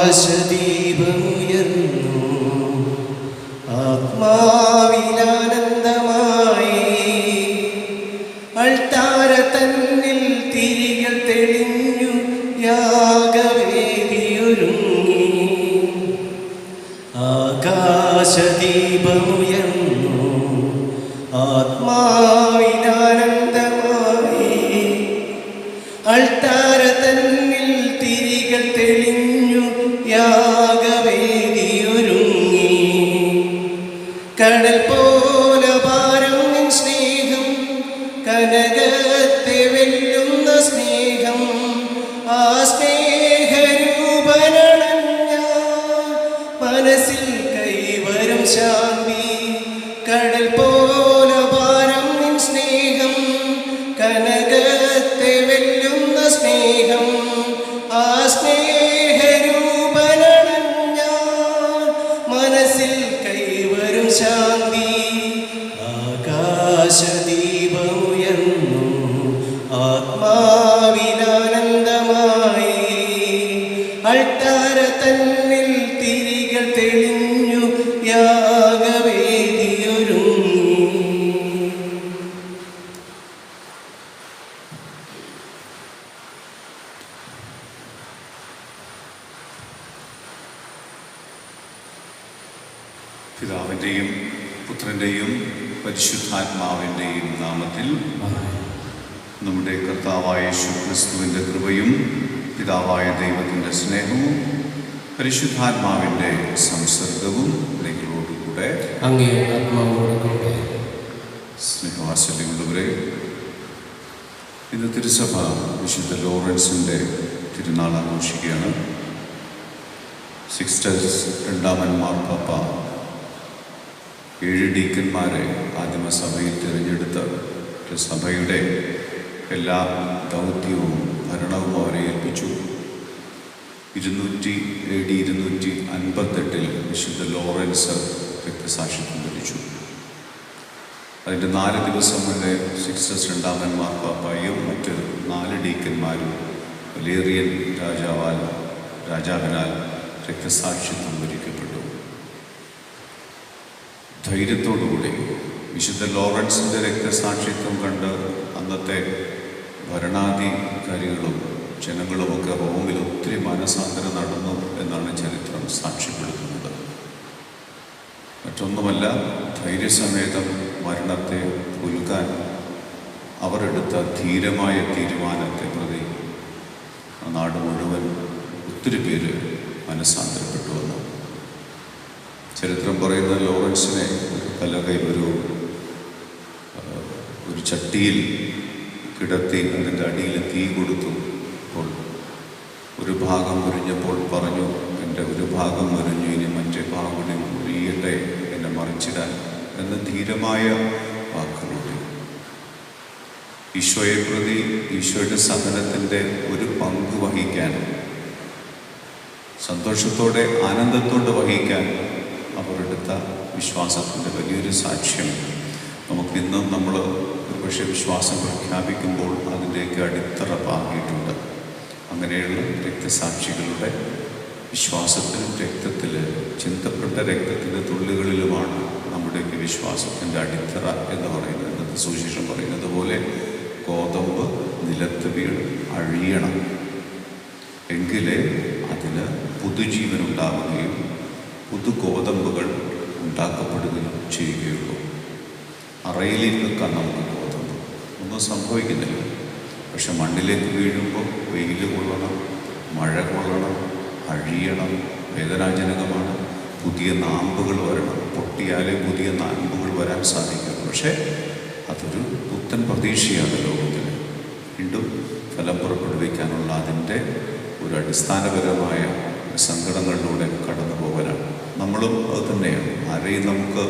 ആകാശദീപമുയർന്നു ആത്മാവിലാനന്ദമായി അൾത്താര തന്നിൽ തിരികൾ തെളിഞ്ഞു യാഗവേദിയൊരുങ്ങി ആകാശദീപമുയർന്നു ആത്മാവിലാനന്ദമായി അൾത്താര തന്നിൽ തിരികൾ തെളിഞ്ഞു യാഗവേദിയൊരുങ്ങി കടൽ പോലെ ഭാരം നിൻ സ്നേഹം കനകത്തെ വെല്ലുന്ന സ്നേഹം ആ സ്നേഹരൂപനണഞ്ഞ മനസ്സിൽ കൈവരും ശാന്തി കടൽ പോലെ ഭാരം നിൻ സ്നേഹം കനകത്തെ വെല്ലുന്ന സ്നേഹം ആ സ്നേഹരൂപനണഞ്ഞ മനസ്സിൽ കൈവരും ശാന്തി ആകാശദീപമുയർന്നു ആത്മാവിലാനന്ദമായി അൾത്താര തന്നിൽ തിരികൾ തെളിഞ്ഞു യാഗവേദിയൊരുങ്ങി. പിതാവിൻ്റെയും പുത്രൻ്റെയും പരിശുദ്ധാത്മാവിൻ്റെയും നാമത്തിൽ നമ്മുടെ കർത്താവായ യേശുക്രിസ്തുവിൻ്റെ കൃപയും പിതാവായ ദൈവത്തിൻ്റെ സ്നേഹവും പരിശുദ്ധാത്മാവിൻ്റെ സംസർഗവും നിങ്ങളോടുകൂടെ അങ്ങേ ആത്മാവോടുകൂടെ. സ്നേഹവാത്സല്യമുള്ളവരെ, ഇന്ന് തിരുസഭ വിശുദ്ധ ലോറൻസിൻ്റെ തിരുനാൾ ആഘോഷിക്കുകയാണ്. സിക്സ്റ്റേഴ്സ് രണ്ടാമൻ മാർപ്പാപ്പ 7 ഡീക്കന്മാരെ ആദിമസഭയിൽ തിരഞ്ഞെടുത്ത് സഭയുടെ എല്ലാ ദൗത്യവും ഭരണവും അവരെ ഏൽപ്പിച്ചു. 258 വിശുദ്ധ ലോറൻസ് രക്തസാക്ഷിത്വം വരിച്ചു. അതിൻ്റെ 4 ദിവസം മുന്നേ സിക്സ്റ്റേഴ്സ് രണ്ടാമൻ മാർപ്പാപ്പയും മറ്റ് 4 ഡീക്കന്മാരും വലേറിയൻ രാജാവിനാൽ രക്തസാക്ഷിത്വം വരിക്കപ്പെട്ടു. ധൈര്യത്തോടുകൂടി വിശുദ്ധ ലോറൻസിൻ്റെ രക്തസാക്ഷിത്വം കണ്ട് അന്നത്തെ ഭരണാധികാരികളും ജനങ്ങളുമൊക്കെ റോമിൽ ഒത്തിരി മാനസാന്തരം നടന്നു എന്നാണ് ചരിത്രം സാക്ഷ്യപ്പെടുത്തുന്നത്. മറ്റൊന്നുമല്ല, ധൈര്യസമേതം മരണത്തെ പുൽകാൻ അവർ എടുത്ത ധീരമായ തീരുമാനത്തെ പ്രതി ആ നാട് മുഴുവൻ ഒത്തിരി പേര് മനസ്സാന്തരപ്പെട്ടു വന്നു. ചരിത്രം പറയുന്ന ലോറൻസിനെ ഒരു ചട്ടിയിൽ കിടത്തി അതിൻ്റെ അടിയിൽ തീ കൊടുത്തു. അപ്പോൾ ഒരു ഭാഗം മുരിഞ്ഞപ്പോൾ പറഞ്ഞു, എൻ്റെ ഒരു ഭാഗം മുരിഞ്ഞു, ഇനി മറ്റേ ഭാഗം കൂടി മുരിയട്ടെ എന്നെ മറിച്ചിടാൻ എന്ന ധീരമായ വാക്കുകൂടി. ഈശോയെ പ്രതി ഈശോയുടെ സഹനത്തിൻ്റെ ഒരു പങ്ക് വഹിക്കാൻ, സന്തോഷത്തോടെ ആനന്ദത്തോടെ വഹിക്കാൻ അവരെടുത്ത വിശ്വാസത്തിൻ്റെ വലിയൊരു സാക്ഷ്യം നമുക്കിന്നും നമ്മൾ ഒരുപക്ഷെ വിശ്വാസം പ്രഖ്യാപിക്കുമ്പോൾ അതിൻ്റെയൊക്കെ അടിത്തറ പാകിയിട്ടുണ്ട്. അങ്ങനെയുള്ള രക്തസാക്ഷികളുടെ വിശ്വാസത്തിലും രക്തത്തിൽ ചിന്തപ്പെട്ട രക്തത്തിൻ്റെ തുള്ളികളിലുമാണ് നമ്മുടെയൊക്കെ വിശ്വാസത്തിൻ്റെ അടിത്തറ എന്ന് പറയുന്നത്. ഇന്നത്തെ സുവിശേഷം പറയുന്നത് പോലെ ഗോതമ്പ് നിലത്ത് വീണ് അഴിയണം, എങ്കിലേ അതിന് പുതുജീവനുണ്ടാവുകയും പുതു ഗോതമ്പുകൾ ഉണ്ടാക്കപ്പെടുകയും ചെയ്യുകയുള്ളൂ. അറയിലേക്ക് വെക്കാൻ നമുക്ക് ഗോതമ്പ് ഒന്നും സംഭവിക്കുന്നില്ല. പക്ഷെ മണ്ണിലേക്ക് വീഴുമ്പോൾ വെയിൽ കൊള്ളണം, മഴ കൊള്ളണം, അഴിയണം, വേദനാജനകമാണ്. പുതിയ നാമ്പുകൾ വരണം, പൊട്ടിയാലേ പുതിയ നാമ്പുകൾ വരാൻ സാധിക്കുള്ളൂ. പക്ഷേ അതൊരു പുത്തൻ പ്രതീക്ഷയാണ് ലോകത്തിന് വീണ്ടും ഫലം പുറപ്പെടുവിക്കാനുള്ള അതിൻ്റെ ഒരു അടിസ്ഥാനപരമായ സങ്കടങ്ങളിലൂടെ കടന്നു പോകലാണ്. നമ്മളും അത് തന്നെയാണ്. ആരെയും നമുക്ക്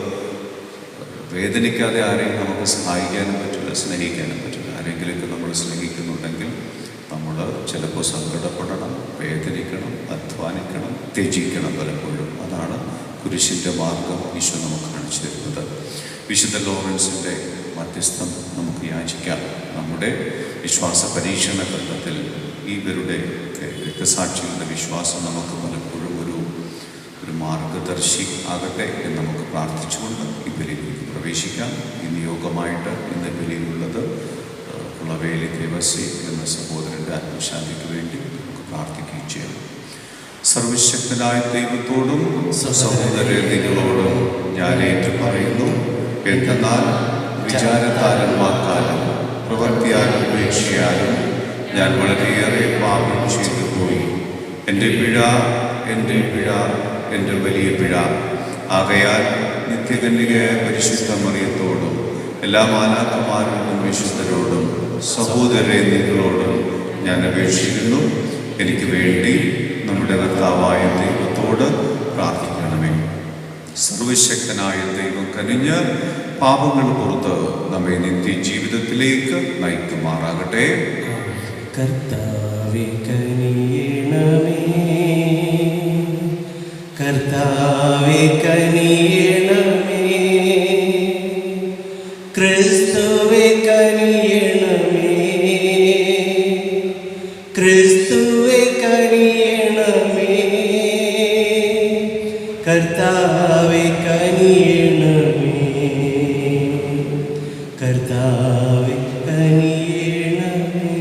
വേദനിക്കാതെ ആരെയും നമുക്ക് സഹായിക്കാനും പറ്റില്ല, സ്നേഹിക്കാനും പറ്റില്ല. ആരെങ്കിലുമൊക്കെ നമ്മൾ സ്നേഹിക്കുന്നുണ്ടെങ്കിൽ നമ്മൾ ചിലപ്പോൾ സങ്കടപ്പെടണം, വേദനിക്കണം, അധ്വാനിക്കണം, ത്യജിക്കണം പലപ്പോഴും. അതാണ് കുരിശിൻ്റെ മാർഗം ഈശോ നമുക്ക് കാണിച്ചു തരുന്നത്. വിശുദ്ധ ലോറൻസിൻ്റെ മധ്യസ്ഥം നമുക്ക് യാചിക്കാം. നമ്മുടെ വിശ്വാസ പരീക്ഷണ ഘട്ടത്തിൽ ഇവരുടെ രക്തസാക്ഷികളുടെ വിശ്വാസം നമുക്ക് പലപ്പോഴും മാർഗദർശി ആകട്ടെ എന്ന് നമുക്ക് പ്രാർത്ഥിച്ചുകൊണ്ട് ഈ ബലിയിലേക്ക് പ്രവേശിക്കാം. ഈ നിയോഗമായിട്ട് ഇന്ന് ബലിയിലുള്ളത് കുളവേലി ദേവസി എന്ന സഹോദരൻ്റെ ആത്മശാന്തിക്ക് വേണ്ടി നമുക്ക് പ്രാർത്ഥിക്കുകയും ചെയ്യാം. സർവശക്തനായ ദൈവത്തോടും സഹോദരങ്ങളോടും ഞാൻ ഏറ്റു പറയുന്നു, എന്തെന്നാൽ വിചാരത്താലും വാക്കാലും പ്രവൃത്തിയാലും ഉപേക്ഷയാലും ഞാൻ വളരെയേറെ പാപം ചെയ്തു പോയി. എൻ്റെ പിഴ, എൻ്റെ വലിയ പിഴ. ആകയാൽ നിത്യകന്യകയായ പരിശുദ്ധ മറിയത്തോടും എല്ലാ മാലാഖമാരോടും വിശുദ്ധരോടും സഹോദരരെ നിങ്ങളോടും ഞാൻ അപേക്ഷിക്കുന്നു, എനിക്ക് വേണ്ടി നമ്മുടെ കർത്താവായ ദൈവത്തോട് പ്രാർത്ഥിക്കണമേ. സർവശക്തനായ ദൈവം കനിഞ്ഞ് പാപങ്ങൾ പുറത്ത് നമ്മെ നിത്യജീവിതത്തിലേക്ക് നയിക്കുമാറാകട്ടെ. കർത്താവേ കനിയണമേ, കർത്താവേ കനിയണമേ, ക്രിസ്തുവേ കനിയണമേ, ക്രിസ്തുവേ കനിയണമേ, കർത്താവേ കനിയണമേ, കർത്താവേ കനിയണമേ.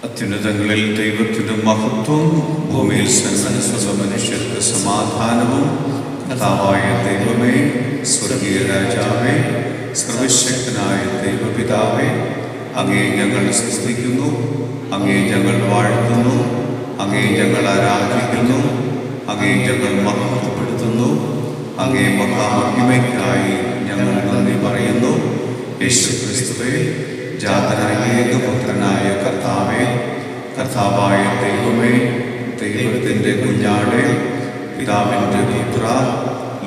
അത്യുന്നതങ്ങളിൽ ദൈവത്തിൻ്റെ മഹത്വം, ഭൂമിയിൽ സന്മനസ്സുള്ള മനുഷ്യർക്ക് സമാധാനവും. കർത്താവായ ദൈവമേ, സ്വർഗീയ രാജാവേ, സർവശക്തനായ ദൈവപിതാവേ, അങ്ങേ ഞങ്ങൾ സ്തുതിക്കുന്നു, അങ്ങേ ഞങ്ങൾ വാഴ്ത്തുന്നു, അങ്ങേ ഞങ്ങൾ ആരാധിക്കുന്നു, അങ്ങേ ഞങ്ങൾ മഹത്വപ്പെടുത്തുന്നു. അങ്ങേ മഹാമഹിമയ്ക്കായി ഞങ്ങൾ നന്ദി പറയുന്നു. യേശുക്രിസ്തുവേ, ജാതനായ ഏകപുത്രനായ കർത്താവേ, കർത്താവായ ദൈവമേ, ദൈവത്തിൻ്റെ കുഞ്ഞാടേ, പിതാവിൻ്റെ പുത്ര,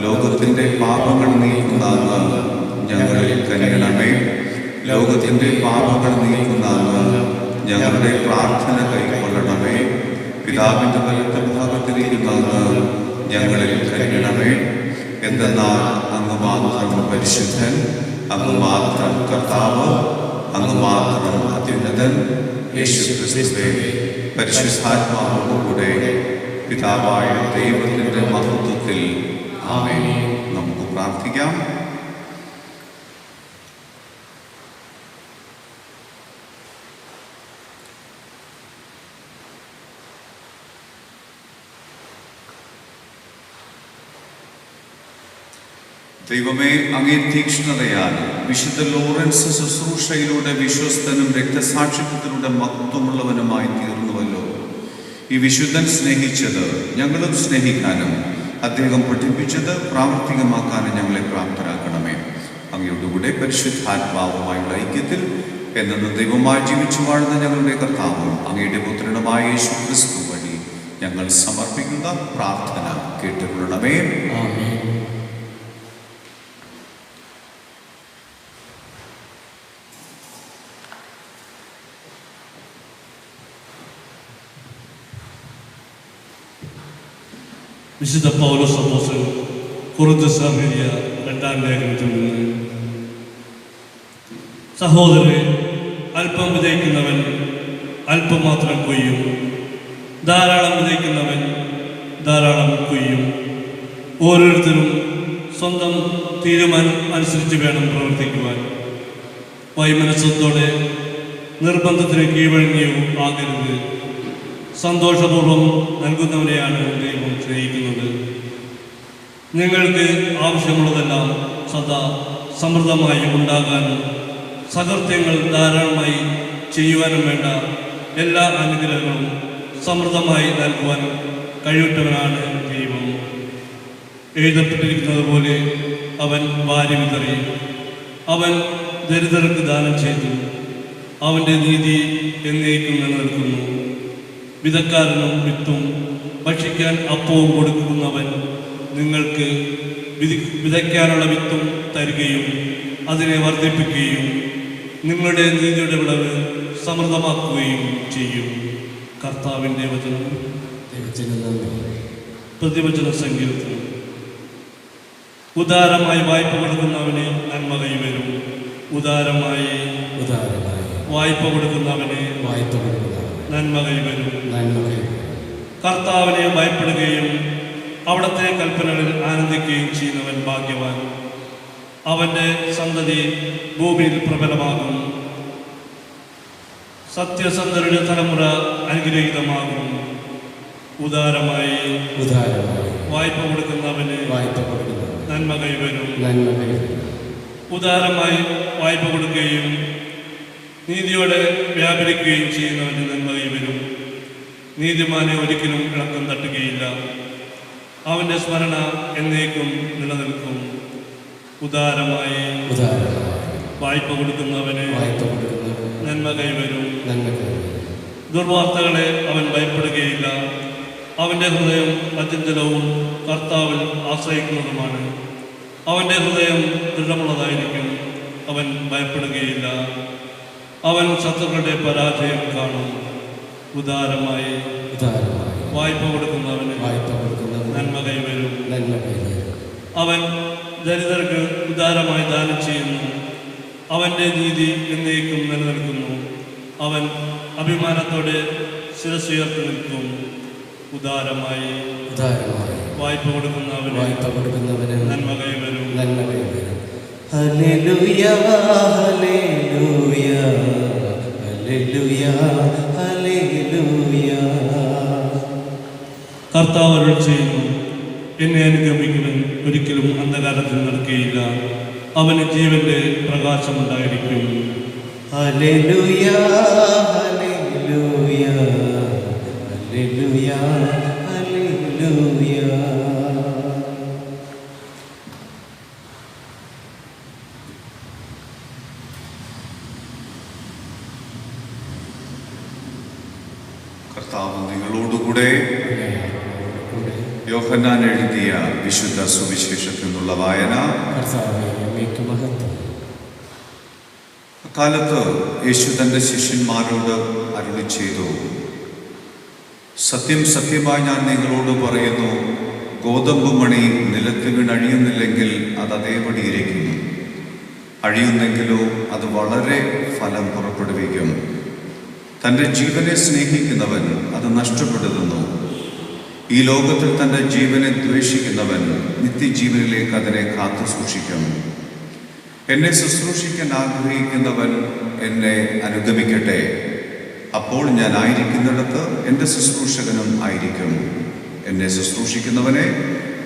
ലോകത്തിൻ്റെ പാപങ്ങൾ നീക്കുന്ന അങ്ങ് ഞങ്ങളിൽ കനിയണമേ. ലോകത്തിൻ്റെ പാപങ്ങൾ നീക്കുന്ന അങ്ങ് ഞങ്ങളുടെ പ്രാർത്ഥന കൈക്കൊള്ളണമേ. പിതാവിൻ്റെ വലത്തെ ഭാഗത്തിരിക്കുന്ന അങ്ങ് ഞങ്ങളിൽ കനിയണമേ. എന്തെന്നാൽ അങ്ങ് മാത്രം പരിശുദ്ധൻ, അങ്ങ് മാത്രം കർത്താവ്, അങ്ങ് മാത്രം അത്യുന്നതൻ. യേശുക്രിസ്തുവേ, പരിശുദ്ധാത്മാവോടുകൂടെ പിതാവായ ദൈവത്തിൻ്റെ മഹത്വത്തിൽ ആമേൻ. നമുക്ക് പ്രാർത്ഥിക്കാം. ദൈവമേ, അങ്ങേ തീക്ഷ്ണതയാൽ വിശുദ്ധ ലോറൻസ് ശുശ്രൂഷയിലൂടെ വിശ്വസ്തനും രക്തസാക്ഷിത്വത്തിലൂടെ മഹത്വമുള്ളവനുമായി തീർന്നുവല്ലോ. ഈ വിശുദ്ധൻ സ്നേഹിച്ചത് ഞങ്ങളും സ്നേഹിക്കാനും അദ്ദേഹം പഠിപ്പിച്ചത് പ്രാവർത്തികമാക്കാനും ഞങ്ങളെ പ്രാപ്തരാക്കണമേ. അങ്ങയുടെ കൂടെ പരിശുദ്ധാത്മാവുമായുള്ള ഐക്യത്തിൽ എന്നത് ദൈവമായി ജീവിച്ചു വാഴുന്ന ഞങ്ങളുടെ കർത്താവും അങ്ങയുടെ പുത്രനുമായ യേശുക്രിസ്തു വഴി ഞങ്ങൾ സമർപ്പിക്കുന്ന പ്രാർത്ഥന കേട്ടുകൊള്ളണമേ. വിശുദ്ധ പൗലോസ് അപ്പോസ്തലൻ കൊറിന്ത്യർ എഴുതിയ 2-ാം ലേഖനത്തിൽ നിന്ന്, സഹോദരരെ, അല്പം വിതയ്ക്കുന്നവൻ അല്പം മാത്രം കൊയ്യും, ധാരാളം വിതയ്ക്കുന്നവൻ ധാരാളം കൊയ്യും. ഓരോരുത്തരും സ്വന്തം തീരുമാനം അനുസരിച്ച് വേണം പ്രവർത്തിക്കുവാൻ. വൈമനസ്സത്തോടെ നിർബന്ധത്തിന് കീഴ്വഴങ്ങിയോ ആകരുത്. സന്തോഷപൂർവ്വം നൽകുന്നവരെയാണ് ദൈവം സ്നേഹിക്കുന്നത്. നിങ്ങൾക്ക് ആവശ്യമുള്ളതെല്ലാം സദാ സമൃദ്ധമായി ഉണ്ടാകാനും സകൃത്യങ്ങൾ ധാരാളമായി ചെയ്യുവാനും വേണ്ട എല്ലാ അനുഗ്രഹങ്ങളും സമൃദ്ധമായി നൽകുവാൻ കഴിവുറ്റവനാണ് ദൈവം. എഴുതപ്പെട്ടിരിക്കുന്നത് പോലെ അവൻ വാരി വിതറി, അവൻ ദരിദ്രർക്ക് ദാനം ചെയ്തു, അവൻ്റെ നീതി എന്നേക്കും നിലനിൽക്കുന്നു. വിതക്കാരനും വിത്തും ഭക്ഷിക്കാൻ അപ്പവും കൊടുക്കുന്നവൻ നിങ്ങൾക്ക് വിതയ്ക്കാനുള്ള വിത്തും തരികയും അതിനെ വർദ്ധിപ്പിക്കുകയും നിങ്ങളുടെ നീതിയുടെ വിളവ് സമൃദ്ധമാക്കുകയും ചെയ്യും. കർത്താവിൻ്റെ വചനം. പ്രതിവചന സങ്കീർത്തനം. ഉദാരമായി വായ്പ കൊടുക്കുന്നവന് നന്മ കൈവരും. ഉദാരമായി വായ്പ കൊടുക്കുന്നവന് വായ്പ കൊടുക്കുന്നവന് നന്മ കൈവരും. നന്മ കൈവരും. കർത്താവിനെ ഭയപ്പെടുകയും അവിടുത്തെ കൽപ്പനകളിൽ ആനന്ദിക്കുകയും ചെയ്യുന്നവൻ ഭാഗ്യവാൻ. അവൻ്റെ സന്തതി ഭൂമിയിൽ പ്രബലമാകും. സത്യസന്ധരുടെ തലമുറ അനുഗ്രഹീതമാകും. ഉദാരമായി വായ്പ കൊടുക്കുന്നവന് വായ്പ കൊടുക്കുന്നവന് നന്മ കൈവരും. നന്മ കൈവരും. ഉദാരമായി വായ്പ കൊടുക്കുകയും നീതിയോടെ വ്യാപരിക്കുകയും ചെയ്യുന്നവന് നന്മ കൈവരും. നീതിമാനെ ഒരിക്കലും ഇളക്കം തട്ടുകയില്ല. അവൻ്റെ സ്മരണ എന്നേക്കും നിലനിൽക്കും. ഉദാരമായി വായ്പ കൊടുക്കുന്നവന് നന്മ കൈവരും. ദുർവാർത്തകളെ അവൻ ഭയപ്പെടുകയില്ല. അവൻ്റെ ഹൃദയം അചഞ്ചലവും കർത്താവിൽ ആശ്രയിക്കുന്നതുമാണ്. അവൻ്റെ ഹൃദയം ദൃഢമുള്ളതായിരിക്കും. അവൻ ഭയപ്പെടുകയില്ല. അവൻ ശത്രുക്കളുടെ പരാജയം കാണും. ഉദാരമായി വായ്പ കൊടുക്കുന്നവന് നന്മ കൈവരും. അവൻ ദരിദ്രർക്ക് ഉദാരമായി ദാനം ചെയ്യുന്നു. അവൻ്റെ നീതി എന്നേക്കും നിലനിൽക്കുന്നു. അവൻ അഭിമാനത്തോടെ ശിരസ്സുയർത്തി നിൽക്കും. ഉദാരമായി വായ്പ കൊടുക്കുന്നവന് നന്മ കൈവരും. ഹല്ലേലൂയ ഹല്ലേലൂയ ഹല്ലേലൂയ ഹല്ലേലൂയ. കർത്താവ് അരുൾ ചെയ്യുന്നു, എന്നെ അനുഗമിക്കുന്നവൻ ഒരിക്കലും അന്ധകാരത്തിൽ നടക്കുകയില്ല. അവന് ജീവന്റെ പ്രകാശമുണ്ടായിരിക്കും. ഹല്ലേലൂയ ഹല്ലേലൂയ ഹല്ലേലൂയ ഹല്ലേലൂയ. കർത്താവ് നിങ്ങളോടുകൂടെ. യോഹന്നാൻ എഴുതിയ വിശുദ്ധ സുവിശേഷത്തിൽ നിന്നുള്ള വായന. അക്കാലത്ത് യേശു തൻ്റെ ശിഷ്യന്മാരോട് അരുളി ചെയ്തു, സത്യം സത്യമായി ഞാൻ നിങ്ങളോട് പറയുന്നു, ഗോതമ്പ് മണി നിലത്ത് വീണഴിയുന്നില്ലെങ്കിൽ അത് അതേപടി ഇരിക്കുന്നു. അഴിയുന്നെങ്കിലോ അത് വളരെ ഫലം പുറപ്പെടുവിക്കും. തൻ്റെ ജീവനെ സ്നേഹിക്കുന്നവൻ അത് നഷ്ടപ്പെടുത്തുന്നു. ഈ ലോകത്തിൽ തൻ്റെ ജീവനെ ദ്വേഷിക്കുന്നവൻ നിത്യജീവനിലേക്ക് അതിനെ കാത്തു സൂക്ഷിക്കും. എന്നെ ശുശ്രൂഷിക്കാൻ ആഗ്രഹിക്കുന്നവൻ എന്നെ അനുഗമിക്കട്ടെ. അപ്പോൾ ഞാൻ ആയിരിക്കുന്നിടത്ത് എൻ്റെ ശുശ്രൂഷകനും ആയിരിക്കും. എന്നെ ശുശ്രൂഷിക്കുന്നവനെ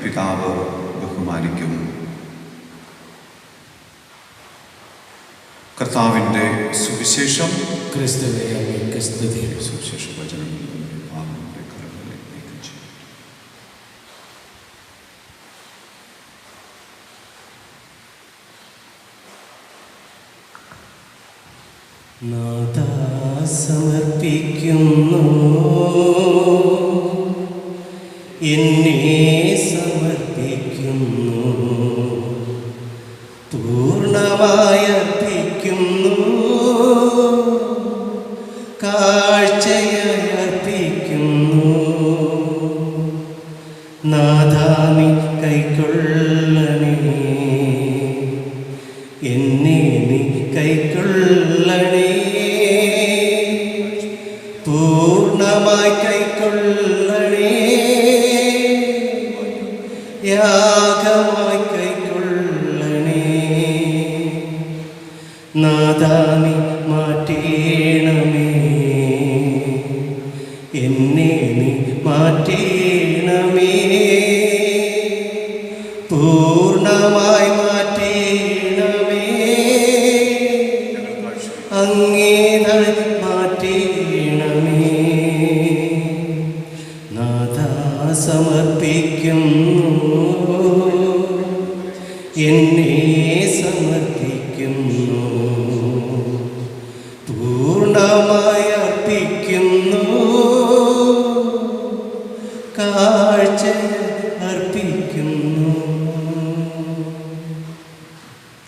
പിതാവ് ബഹുമാനിക്കും. കർത്താവിൻ്റെ സുവിശേഷം. ക്രിസ്തുവേ അങ്ങേക്ക് സ്തുതി. സുവിശേഷ വചനം നാഥാ സമർപ്പിക്കുന്നു, എന്നെ സമർപ്പിക്കുന്നു, പൂർണ്ണമായി അർപ്പിക്കുന്നു, കാഴ്ചയായി അർപ്പിക്കുന്നു. നാഥാ നീ കൈക്കൊള്ളണേ, എന്നെ നീ കൈക്കൊള്ളണേ, പൂർണ്ണമായി കൈക്കൊള്ളണേ, യാഗമായി കൈക്കൊള്ളണേ. നാഥാ നീ മാറ്റേണമേ, എന്നെ നീ മാറ്റേണമേ, പൂർണ്ണമായി മാറ്റേണമേ, അങ്ങേതായി മാറ്റേണമേ. നാഥാ സമർപ്പിക്കുന്നു, എന്നെ സമർപ്പിക്കുന്നു, പൂർണ്ണമായി അർപ്പിക്കുന്നു, കാഴ്ച അർപ്പിക്കുന്നു.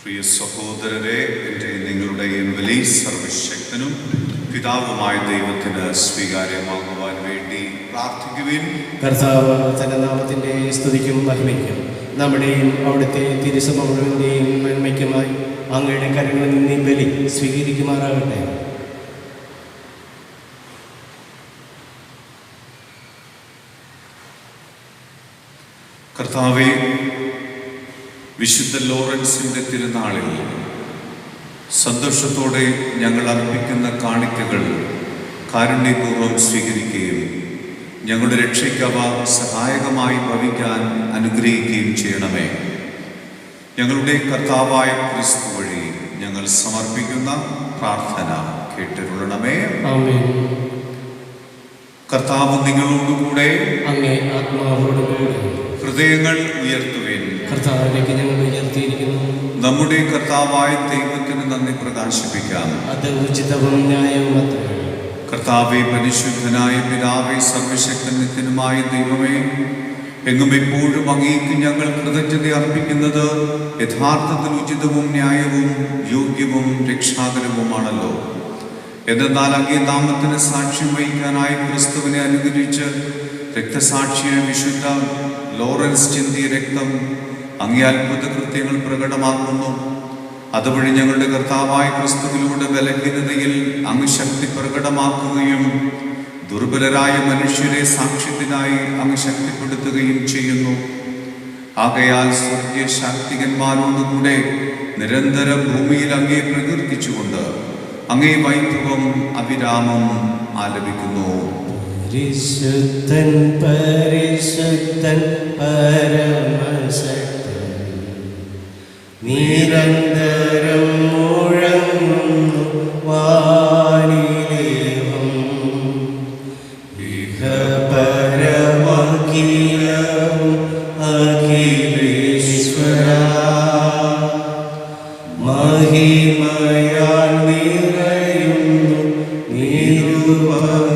പ്രിയ സഹോദരരെ, എൻ്റെ നിങ്ങളുടെയും വലിയ സർവശക്തനും പിതാവുമായ ദൈവത്തിന് സ്വീകാര്യമാകുവാൻ വേണ്ടി പ്രാർത്ഥിക്കുവിൻ. കർത്താവ് തന്റെ നാമത്തിന്റെ സ്തുതിക്കും മഹിമയ്ക്കും നമ്മുടെയും അവിടുത്തെ തിരുസഭ മുഴുവൻ്റെയും നന്മയ്ക്കുമായി അങ്ങയുടെ കരങ്ങളിൽ നിന്ന് ബലി സ്വീകരിക്കുമാറാകട്ടെ. കർത്താവേ, വിശുദ്ധ ലോറൻസിൻ്റെ തിരുനാളിൽ സന്തോഷത്തോടെ ഞങ്ങൾ അർപ്പിക്കുന്ന കാണിക്കകൾ കാരുണ്യപൂർവ്വം സ്വീകരിക്കുകയും ഞങ്ങളുടെ രക്ഷയ്ക്ക് അവ സഹായകമായി ഭവിക്കാൻ അനുഗ്രഹിക്കുകയും ചെയ്യണമേ. ഞങ്ങളുടെ കർത്താവായ ക്രിസ്തു വഴി ഞങ്ങൾ സമർപ്പിക്കുന്ന പ്രാർത്ഥന കേട്ടിരുളണമേ. ആമേൻ. കർത്താവ് നിങ്ങളോടുകൂടെ, അങ്ങേ ആത്മാവോടുകൂടെ. ഹൃദയങ്ങൾ ഉയർത്തുവേൻ. കർത്താവിലേക്ക് ഞങ്ങൾ ഉയർത്തിയിരിക്കുന്നു. നമ്മുടെ കർത്താവായ ദൈവത്തിന് നന്ദി പ്രകാശിപ്പിക്കാം. അത് ഉചിതവും ന്യായവുമത്രേ. കർത്താവേ, പരിശുദ്ധനായ പിതാവേ, സർവശക്തൻ നിത്യനുമായ ദൈവമേ, എങ്ങും എപ്പോഴും അങ്ങേക്ക് ഞങ്ങൾ കൃതജ്ഞത അർപ്പിക്കുന്നത് യഥാർത്ഥത്തിൽ ഉചിതവും ന്യായവും യോഗ്യവും രക്ഷാകരവുമാണല്ലോ. എന്നാൽ അങ്ങേ നാമത്തിന് സാക്ഷ്യം വഹിക്കാനായി ക്രിസ്തുവിനെ അനുകരിച്ച് രക്തസാക്ഷിയായ വിശുദ്ധ ലോറൻസ് ചിന്തിയ രക്തം അങ്ങേ അത്ഭുത കൃത്യങ്ങൾ പ്രകടമാക്കുന്നു. അതുവഴി ഞങ്ങളുടെ കർത്താവായ ക്രിസ്തുവിലൂടെ ബലഹീനതയിൽ അങ്ങ് ശക്തി പ്രകടമാക്കുകയും ദുർബലരായ മനുഷ്യരെ സാക്ഷ്യത്തിനായി അങ്ങ് ശക്തിപ്പെടുത്തുകയും ചെയ്യുന്നു. ആകയാൽ സ്വർഗീയ ശാക്തികന്മാരോടുകൂടെ നിരന്തരം ഭൂമിയിൽ അങ്ങേ പ്രകീർത്തിച്ചുകൊണ്ട് അങ്ങേ വൈഭവം അവിരാമം ആലപിക്കുന്നു. പരിശുദ്ധൻ പരിശുദ്ധൻ പരമശക്തൻ, നിരന്തരം മുഴങ്ങുന്നു വാനിലേവം. ഇഹപരമഖിലവും അഖിലേശ്വര, മഹിമയാൽ നിറയുന്നു നിരുപമമേ.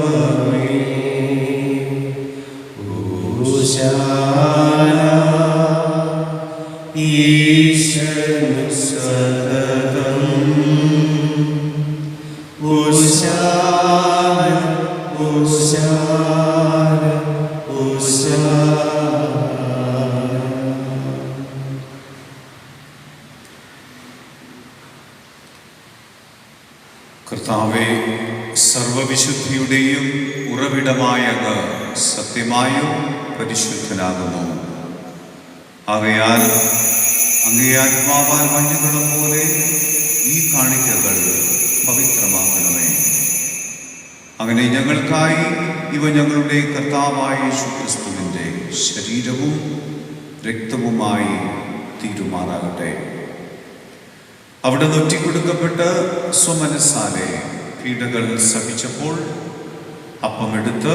ഹോശാന ഈശനു സദതം. ഹോശാന ഹോശാന ഹോശാന. കർത്താവേ, സർവവിശുദ്ധിയുടെയും ഉറവിടമായ അങ്ങ് സത്യമായും പരിശുദ്ധനാകുന്നു. ആകയാൽ അങ്ങേ ആത്മാവാൽ മഞ്ഞുകളും പോലെ ഈ കാണിക്കകൾ പവിത്രമാക്കണമേ. അങ്ങനെ ഞങ്ങൾക്കായി ഇവ ഞങ്ങളുടെ കർത്താവായ യേശുക്രിസ്തുവിൻ്റെ ശരീരവും രക്തവുമായി തീരുമാറാകട്ടെ. അവിടെ ഒറ്റിക്കൊടുക്കപ്പെട്ട് സ്വമനസ്സാലെ പീഡകൾ സഹിച്ചപ്പോൾ അപ്പമെടുത്ത്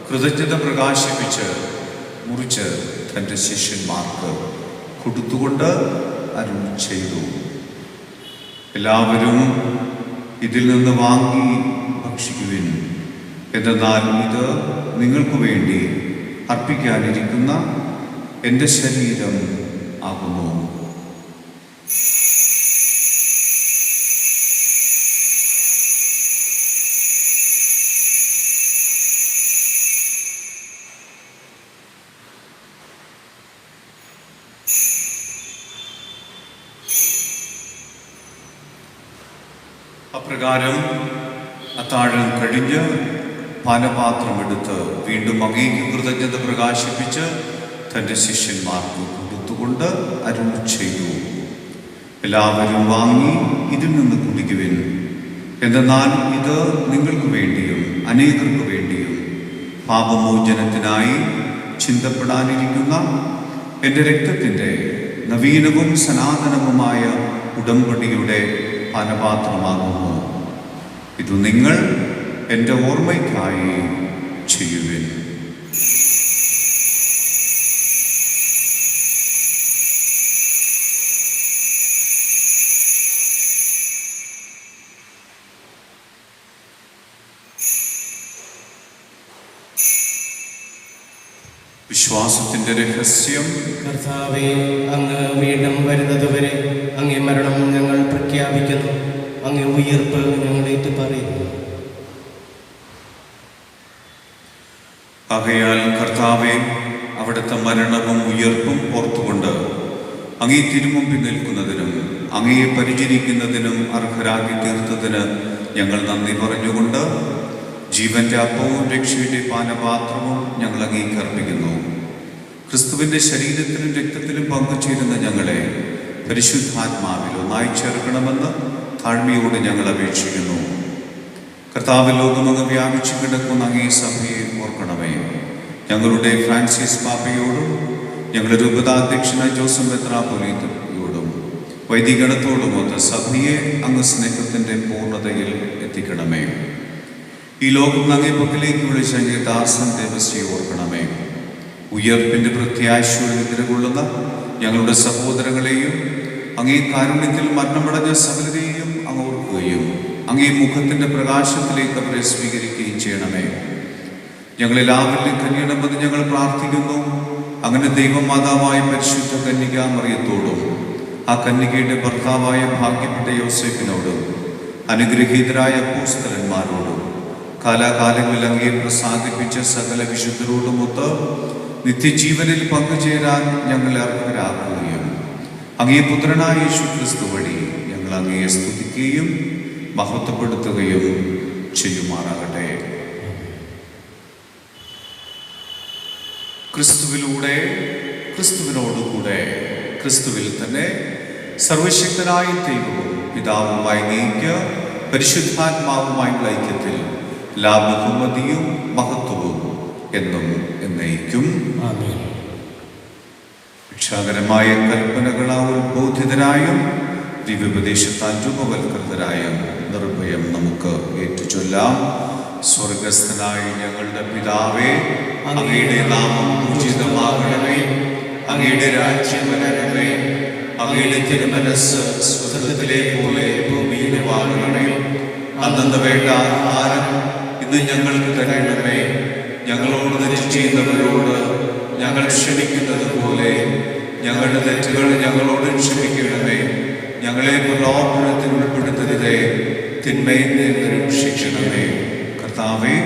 കൃതജ്ഞത പ്രകാശിപ്പിച്ച് മുറിച്ച് തൻ്റെ ശിഷ്യന്മാർക്ക് കൊടുത്തുകൊണ്ട് അരുൾ ചെയ്തു, എല്ലാവരും ഇതിൽ നിന്ന് വാങ്ങി ഭക്ഷിക്കുവിൻ. എന്നാൽ ഇത് നിങ്ങൾക്ക് വേണ്ടി അർപ്പിക്കാനിരിക്കുന്ന എൻ്റെ ശരീരം ആകുന്നു. അപ്രകാരം അത്താഴം കഴിഞ്ഞ് പാനപാത്രമെടുത്ത് വീണ്ടും അങ്ങേക്ക് കൃതജ്ഞത പ്രകാശിപ്പിച്ച് തൻ്റെ ശിഷ്യന്മാർക്ക് കൊടുത്തുകൊണ്ട് അരുൾ ചെയ്തു, എല്ലാവരും വാങ്ങി ഇതിൽ നിന്ന് കുടിക്കുവിൻ. എന്നാൽ ഇത് നിങ്ങൾക്ക് വേണ്ടിയും അനേകർക്ക് വേണ്ടിയും പാപമോചനത്തിനായി ചിന്തപ്പെടാനിരിക്കുന്ന എൻ്റെ രക്തത്തിൻ്റെ നവീനവും സനാതനവുമായ ഉടമ്പടിയുടെ പാനപാത്രമാകുന്നു. ഇത് നിങ്ങൾ എൻ്റെ ഓർമ്മയ്ക്കായി ചെയ്യുവിൻ. വിശ്വാസത്തിൻ്റെ രഹസ്യം. കർത്താവേ, അങ്ങ് വീണ്ടും വരുന്നതുവരെ അങ്ങേ മരണം ഞങ്ങൾ പ്രഖ്യാപിക്കുന്നു, അങ്ങേ ഉയർപ്പ് ഞങ്ങൾ ഏറ്റുപറയുന്നു. ആകയാൽ കർത്താവേ, അവിടുത്തെ മരണവും ഉയർപ്പും ഓർത്തുകൊണ്ട് അങ്ങേ തിരുമുമ്പിൽ നിൽക്കുന്നതിനും അങ്ങയെ പരിചരിക്കുന്നതിനും അർഹരാക്കി തീർത്തതിന് ഞങ്ങൾ നന്ദി പറഞ്ഞുകൊണ്ട് ജീവന്റെ അപ്പവും രക്ഷയുടെ പാനപാത്രവും ഞങ്ങൾ അങ്ങേക്ക് അർപ്പിക്കുന്നു. ക്രിസ്തുവിൻ്റെ ശരീരത്തിലും രക്തത്തിലും പങ്കുചേരുന്ന ഞങ്ങളെ പരിശുദ്ധാത്മാവിൽ ഒന്നായി ചേർക്കണമെന്ന് താഴ്മയോട് ഞങ്ങൾ അപേക്ഷിക്കുന്നു. കർത്താവ്, ലോകമങ്ങ് വ്യാപിച്ചു കിടക്കുന്ന അങ്ങേ സഭയെ ഓർക്കണമേ. ഞങ്ങളുടെ ഫ്രാൻസിസ് പാപ്പയോടും ഞങ്ങളുടെ രൂപതാധ്യക്ഷനായ ജോസഫ് മെത്രാപ്പൊലീത്തയോടും വൈദികണത്തോടുമൊത്ത് സഭയെ അങ്ങ് സ്നേഹത്തിൻ്റെ പൂർണ്ണതയിൽ എത്തിക്കണമേ. ഈ ലോകം അങ്ങേ പക്കലേക്ക് വിളിച്ച അങ്ങേ ദാസൻ ദേവസ്യെ ഓർക്കണമേ. ഉയർപ്പിൻ്റെ പ്രത്യാശയോടെ നിലകൊള്ളുന്ന ഞങ്ങളുടെ സഹോദരങ്ങളെയും അങ്ങേ കാരുണ്യത്തിൽ മരണമടഞ്ഞ സകലരെയും അങ്ങ് ഓർക്കുകയും അങ്ങേ മുഖത്തിൻ്റെ പ്രകാശത്തിലേക്ക് അവരെ സ്വീകരിക്കുകയും ചെയ്യണമേ. ഞങ്ങളെല്ലാവരിലും കനിയണമെന്ന് ഞങ്ങൾ പ്രാർത്ഥിക്കുന്നു. അങ്ങനെ ദൈവമാതാവായ പരിശുദ്ധ കന്യകാ മറിയത്തോടും ആ കന്യകയുടെ ഭർത്താവായ ഭാഗ്യപ്പെട്ട യോസേഫിനോടും അനുഗ്രഹീതരായ അപ്പോസ്തലന്മാരോടും കാലാകാലങ്ങളിൽ അങ്ങേ പ്രസാദിപ്പിച്ച സകല വിശുദ്ധരോടുമൊത്ത് നിത്യജീവനിൽ പങ്കുചേരാൻ ഞങ്ങളെ അർഹരാക്കുകയും അങ്ങേ പുത്രനായ യേശു ക്രിസ്തു വഴി ഞങ്ങൾ അങ്ങയെ സ്തുതിക്കുകയും മഹത്വപ്പെടുത്തുകയും ചെയ്യുമാറാകട്ടെ. ക്രിസ്തുവിലൂടെ, ക്രിസ്തുവിനോടുകൂടെ, ക്രിസ്തുവിൽ തന്നെ സർവശക്തനായ ദൈവവും പിതാവുമായി നീക്ക പരിശുദ്ധാത്മാവുമായുള്ള ഐക്യത്തിൽ എല്ലാ ബഹുമതിയും മഹത്വവും എന്നും എന്നേക്കും. രക്ഷാകരമായ കൽപ്പനകളാൽ ഉത്ബോധിതരായും ദിവ്യോപദേശത്താൽ രൂപവൽകൃതരായും നിർഭയം നമുക്ക് ഏറ്റുചൊല്ലാം. സ്വർഗസ്ഥനായ ഞങ്ങളുടെ പിതാവേ, അങ്ങയുടെ നാമം പൂജിതമാകണമേ. അങ്ങയുടെ രാജ്യം വരണമേ. അങ്ങയുടെ തിരുമനസ്സ് സ്വർഗത്തിലെ പോലെ ഭൂമിയിലുമാകണമേ. അന്നന്ന് വേണ്ട ആഹാരം ഇന്ന് ഞങ്ങൾക്ക് തരണമേ. ഞങ്ങളോട് തെറ്റ് ചെയ്യുന്നവരോട് ഞങ്ങൾ ക്ഷമിക്കുന്നത് പോലെ ഞങ്ങളുടെ തെറ്റുകൾ ഞങ്ങളോട് ക്ഷമിക്കണമേ. ഞങ്ങളെ പ്രലോഭനത്തിൽ ഉൾപ്പെടുത്തരുതേ, തിന്മയിൽ നിന്ന് രക്ഷിക്കണമേ. കർത്താവേ,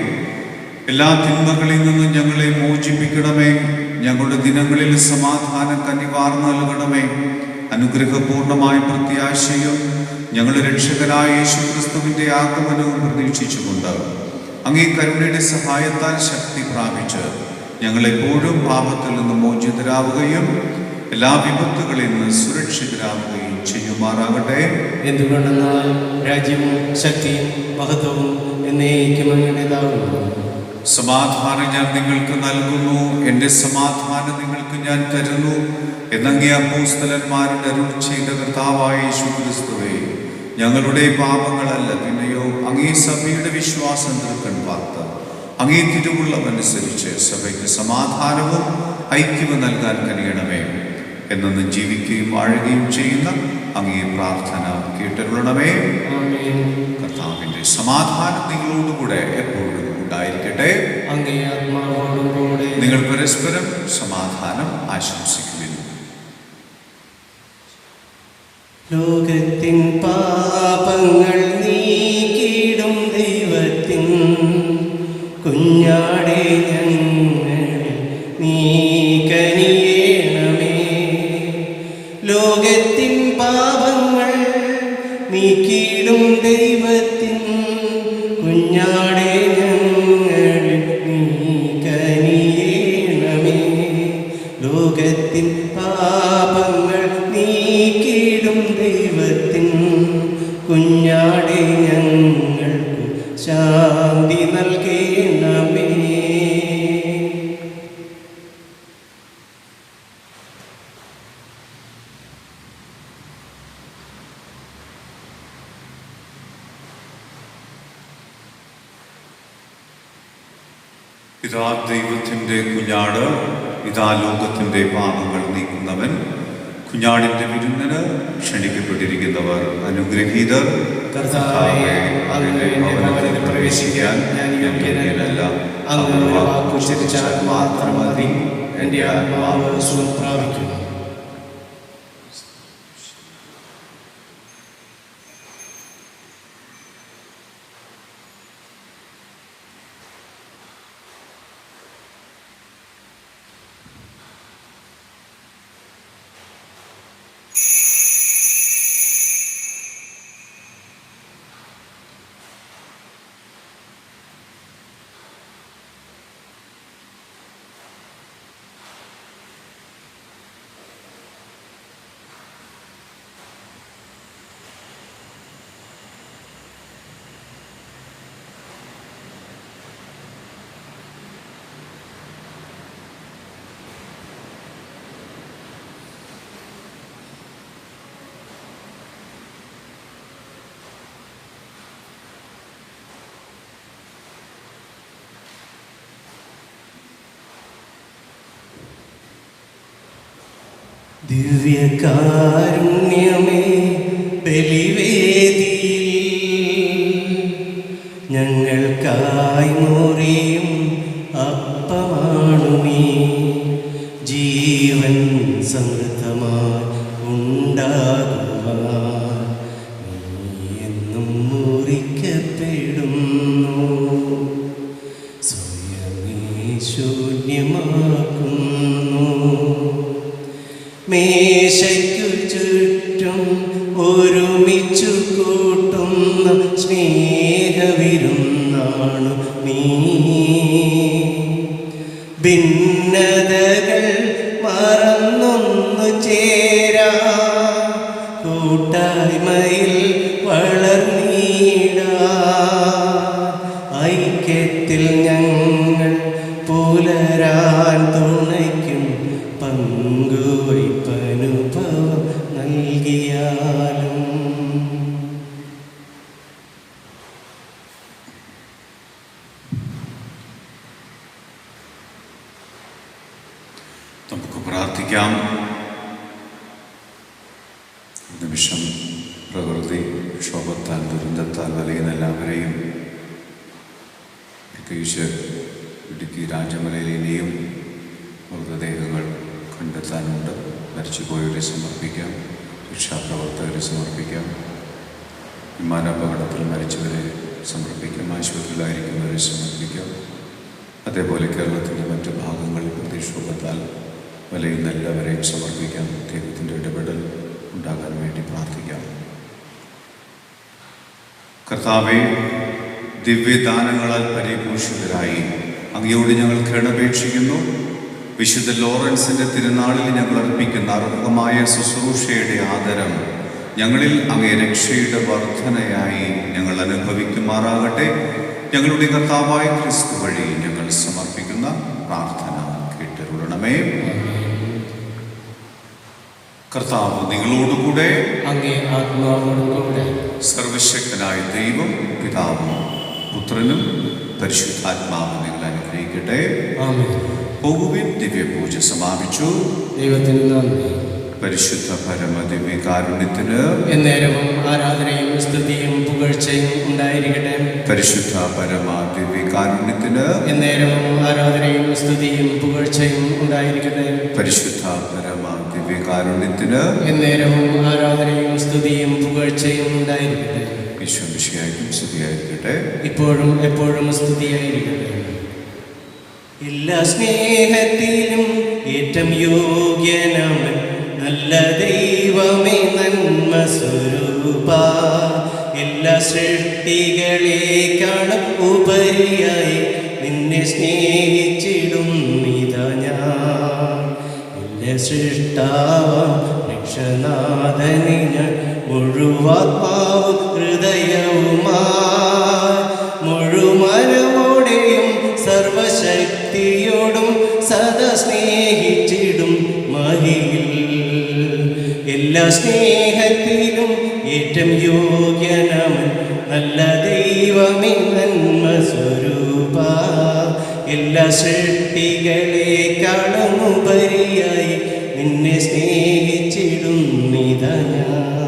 എല്ലാ തിന്മകളിൽ നിന്നും ഞങ്ങളെ മോചിപ്പിക്കണമേ. ഞങ്ങളുടെ ദിനങ്ങളിൽ സമാധാനം കനിവാർന്നു നൽകണമേ. അനുഗ്രഹപൂർണമായ പ്രത്യാശയും ഞങ്ങളുടെ രക്ഷകനായ യേശുക്രിസ്തുവിൻ്റെ ആഗമനവും പ്രതീക്ഷിച്ചുകൊണ്ട് അങ്ങേ കരുണയുടെ സഹായത്താൽ ശക്തി പ്രാപിച്ച് ഞങ്ങളെപ്പോഴും പാപത്തിൽ നിന്ന് മോചിതരാവുകയും എല്ലാ വിപത്തുകളിൽ നിന്ന് സുരക്ഷിതരാവുകയും ചെയ്യുമാറാകട്ടെ. എന്തുകൊണ്ടെന്നാൽ രാജ്യവും ശക്തിയും മഹത്വവും എന്നേക്കും അങ്ങയുടേതാകുന്നു. സമാധാനം ഞാൻ നിങ്ങൾക്ക് നൽകുന്നു, എൻ്റെ സമാധാനം നിങ്ങൾക്ക് ഞാൻ തരുന്നു എന്നങ്ങേ അപ്പോസ്തലന്മാരുടെ അരുൾ ചെയ്ത കർത്താവായ യേശുക്രിസ്തുവേ, ഞങ്ങളുടെ പാപങ്ങളല്ല പിന്നെയോ അങ്ങേ സഭയുടെ വിശ്വാസം തീർക്കൻ പാർത്ത് അങ്ങേ തിരുവുള്ളമനുസരിച്ച് സഭയ്ക്ക് സമാധാനവും ഐക്യവും നൽകാൻ കഴിയണമേ. എന്നും ജീവിക്കുകയും വാഴുകയും ചെയ്യുന്ന അങ്ങേ പ്രാർത്ഥന കേട്ടരുളണമേ. കർത്താവിൻ്റെ സമാധാനം നിങ്ങളോടുകൂടെ എപ്പോഴും ഉണ്ടായിരിക്കട്ടെ. അങ്ങേ ആത്മാവോടും കൂടെ. നിങ്ങൾ പരസ്പരം സമാധാനം ആശംസിക്കുവിൻ. ലോകത്തിൻ പാപങ്ങൾ നീക്കിടും ദൈവത്തിൻ കുഞ്ഞാടേ ഞങ്ങൾ നീ കനിയേണമേ. ലോകത്തിൻ പാപങ്ങൾ നീക്കിടും ദൈവത്തിൻ കുഞ്ഞാടേ ഞങ്ങൾ നീ കനിയേണമേ. ലോകത്തിൻ പാപങ്ങൾ നീക്കിടും ദൈവത്തിൻ കുഞ്ഞാടേ ഞങ്ങൾക്ക് ശാന്തി നൽകണമേ. ഇതാ ദൈവത്തിൻ്റെ കുഞ്ഞാട്, ഇതാ ലോകത്തിൻ്റെ പാപങ്ങൾ നീക്കുന്നവൻ. കുഞ്ഞാടിൻ്റെ വിരുന്നിന് ക്ഷണിക്കപ്പെട്ടിരിക്കുന്നവർ അനുഗ്രഹീതർ. കർത്താവേ, അങ്ങ് എൻ്റെ ഭവനത്തിൽ പ്രവേശിക്കാൻ ഞാൻ യോഗ്യനല്ല. അങ്ങ് ഒരു വാക്കുച്ചരിച്ചാൽ മാത്രം മതി, എൻ്റെ ആത്മാവ് സുഖം പ്രാപിക്കും. ദിവ്യകാരുണ്യമേ ബലിവേദിയിൽ ഞങ്ങൾക്കായി മുറിയും അപ്പമാണു നീ. ജീവൻ സമൃദ്ധമായി ഉണ്ടാകുവാൻ നീ എന്നും മുറിക്കപ്പെടുന്നു. സ്വയമേ ശൂന്യമാക്കുന്നു. മേശയ്ക്കു ചുറ്റും ഒരുമിച്ചു കൂട്ടുന്ന സ്നേഹവിരുന്നാണു നീ. ഭിന്നതകൾ മറന്നൊന്നു ചേരാ കൂട്ടായ്മയിൽ വളർന്നീടാ. ഐക്യത്തിൽ ഞങ്ങൾ പുലരാൻ തുണയ്ക്കും പങ്കുവയ്പനുഭവം നൽകിയാലും. നമുക്ക് പ്രാർത്ഥിക്കാം. നിമിഷം പ്രകൃതി ക്ഷോഭത്താൽ ദുരന്തത്താൽ വലയുന്ന എല്ലാവരെയും, പ്രത്യേകിച്ച് ഇടുക്കി രാജമലയിൽ ഇനിയും മൃതദേഹങ്ങൾ കണ്ടെത്താനുണ്ട്. മരിച്ചുപോയവരെ സമർപ്പിക്കാം, രക്ഷാപ്രവർത്തകരെ സമർപ്പിക്കാം, വിമാനാപകടത്തിൽ മരിച്ചവരെ സമർപ്പിക്കാം, ആശുപത്രിയിലായിരിക്കുന്നവരെ സമർപ്പിക്കാം. അതേപോലെ കേരളത്തിൻ്റെ മറ്റു ഭാഗങ്ങളിൽ പ്രതീക്ഷോഭത്താൽ വലയുന്ന എല്ലാവരെയും സമർപ്പിക്കാം. ദൈവത്തിൻ്റെ ഇടപെടൽ ഉണ്ടാകാൻ വേണ്ടി പ്രാർത്ഥിക്കാം. കർത്താവേ, ദിവ്യദാനങ്ങളാൽ പരിഭൂഷിതരായി അങ്ങയോട് ഞങ്ങൾ കേണപേക്ഷിക്കുന്നു. വിശുദ്ധ ലോറൻസിൻ്റെ തിരുനാളിൽ ഞങ്ങൾ അർപ്പിക്കുന്ന അർഹമായ ശുശ്രൂഷയുടെ ആദരം ഞങ്ങളിൽ അങ്ങേ രക്ഷയുടെ വർധനയായി ഞങ്ങൾ അനുഭവിക്കുമാറാകട്ടെ. ഞങ്ങളുടെ കർത്താവായ ക്രിസ്തു വഴി ഞങ്ങൾ സമർപ്പിക്കുന്ന പ്രാർത്ഥന കേട്ടരുളണമേ. കർത്താവ് നിങ്ങളോടുകൂടെ, അങ്ങേ ആത്മാവോടുകൂടെ. സർവശക്തനായ ദൈവം പിതാവും പുത്രനും പരിശുദ്ധാത്മാവും നിങ്ങളെ അനുഗ്രഹിക്കട്ടെ. പോകുവിൻ. ദിവ്യപൂജ സമാപിച്ചു. ദൈവത്തിന് നന്ദി. പരിശുദ്ധ പരമ ദിവ്യകാരുണ്യത്തിന് എന്നേരവും ആരാധനയും സ്തുതിയും പുകഴ്ചയും ഉണ്ടായിരിക്കട്ടെ. പരിശുദ്ധ പരമ ദിവ്യകാരുണ്യത്തിന് എന്നേരവും ആരാധനയും സ്തുതിയും പുകഴ്ചയും ഉണ്ടായിരിക്കട്ടെ. പരിശുദ്ധ പരമ ദിവ്യകാരുണ്യത്തിന് എന്നേരവും ആരാധനയും സ്തുതിയും പുകഴ്ചയും ഉണ്ടായിരിക്കട്ടെ. വിശ്വമിശിയായിരിക്കും സ്തുതിയായിരിക്കട്ടെ, ഇപ്പോഴും എപ്പോഴും സ്തുതിയായിരിക്കട്ടെ. എല്ലാ സ്നേഹത്തിലും ഏറ്റവും യോഗ്യനാമൻ നല്ല ദൈവമേ, നന്മ സ്വരൂപ. എല്ലാ സൃഷ്ടികളെക്കാളും ഉപരിയായി നിന്നെ സ്നേഹിച്ചിടും ഇതാ ഞാൻ. എല്ലാ സൃഷ്ടാവാം രക്ഷനാഥനെ ഞാൻ മുഴുവാത്മാവും ഹൃദയവുമായി മുഴുമനമോടെയും സർവശക്തിയോടും സദാ സ്നേഹിച്ചിടും മഹിയിൽ. എല്ലാ സ്നേഹത്തിലും ഏറ്റവും യോഗ്യനാമൻ നല്ല ദൈവമേ, നന്മ സ്വരൂപ. എല്ലാ സൃഷ്ടികളെക്കാളും ഉപരിയായി നിന്നെ സ്നേഹിച്ചിടും ഇതാ ഞാൻ.